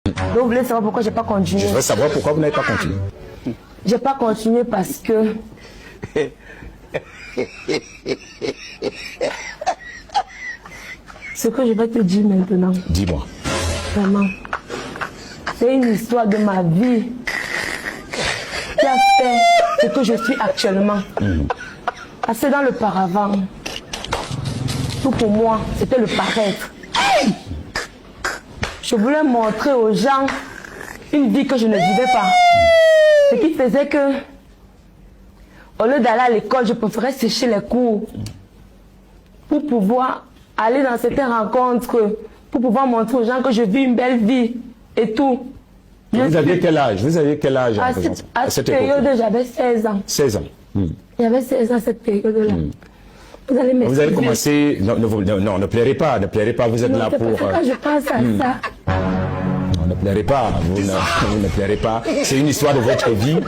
Donc vous voulez savoir pourquoi j'ai pas continué? Je veux savoir pourquoi vous n'avez pas continué. J'ai pas continué parce que... Ce que je vais te dire maintenant. Dis-moi. Vraiment. C'est une histoire de ma vie qui a fait ce que je suis actuellement. Parce que dans le paravent, tout pour moi, c'était le paraître. Je voulais montrer aux gens une vie que je ne vivais pas. Ce qui faisait que, au lieu d'aller à l'école, je préférais sécher les cours pour pouvoir aller dans certaines rencontres, pour pouvoir montrer aux gens que je vis une belle vie et tout. Vous aviez quel âge? Vous aviez quel âge à cette période, j'avais 16 ans. 16 ans. J'avais 16 ans à cette période-là. Vous allez commencer... Non, ne pleurez pas, vous êtes là pour... Je pense à ça. Ne pleurez pas, vous ne pleurez pas. C'est une histoire de votre vie.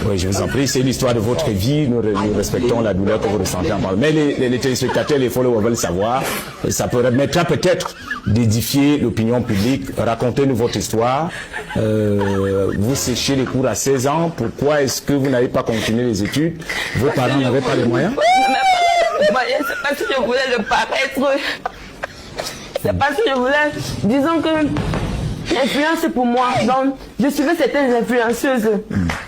Oui, je vous en prie, c'est une histoire de votre vie. Nous respectons la douleur que vous ressentez en parlant. Mais les téléspectateurs, les followers veulent savoir. Ça permettra peut-être d'édifier l'opinion publique. Racontez-nous votre histoire. Vous séchez les cours à 16 ans. Pourquoi est-ce que vous n'avez pas continué les études? Vos parents n'avaient pas les moyens? C'est parce que je voulais le paraître. C'est parce que je voulais... Disons que... L'influence pour moi, donc je suivais certaines influenceuses.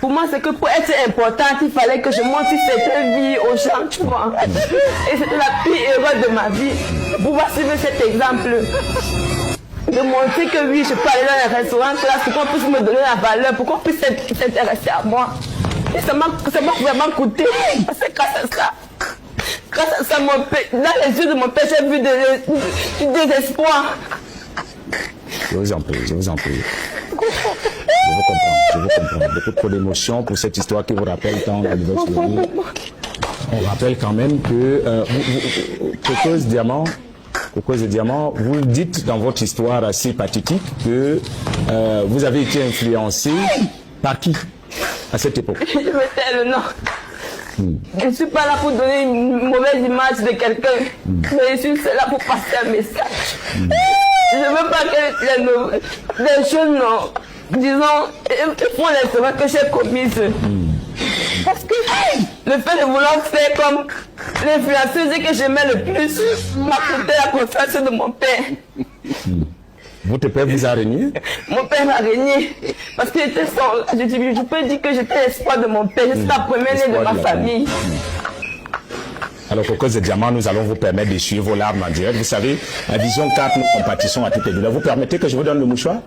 Pour moi, c'est que pour être importante, il fallait que je montre cette vie aux gens, tu vois. Et c'était la pire erreur de ma vie. Pour pouvoir suivre cet exemple. De montrer que oui, je peux aller dans un restaurant, pour qu'on puisse me donner la valeur, pour qu'on puisse s'intéresser à moi. Et ça m'a vraiment coûté. Parce que grâce à ça, dans les yeux de mon père, j'ai vu du désespoir. Je vous en prie. Je vous comprends. Beaucoup trop d'émotions pour cette histoire qui vous rappelle tant la divorce. On rappelle quand même que Coco's Diamant, vous dites dans votre histoire assez pathétique que vous avez été influencé par qui à cette époque? Je me tais le nom. Je ne suis pas là pour donner une mauvaise image de quelqu'un, mais je suis là pour passer un message. Je ne veux pas que les jeunes, disons, font les erreurs que j'ai commises. Parce que le fait de vouloir faire comme l'influenceuse que j'aimais le plus m'a coûté la confiance de mon père. Votre père vous a régné? Mon père m'a régné. Parce que j'étais je peux dire que j'étais l'espoir de mon père. Je suis la première née de ma famille. Alors, Coco's Diamant, nous allons vous permettre d'essuyer vos larmes en direct. Vous savez, à Vision 4, nous compatissons à toutes les douleurs. Vous permettez que je vous donne le mouchoir?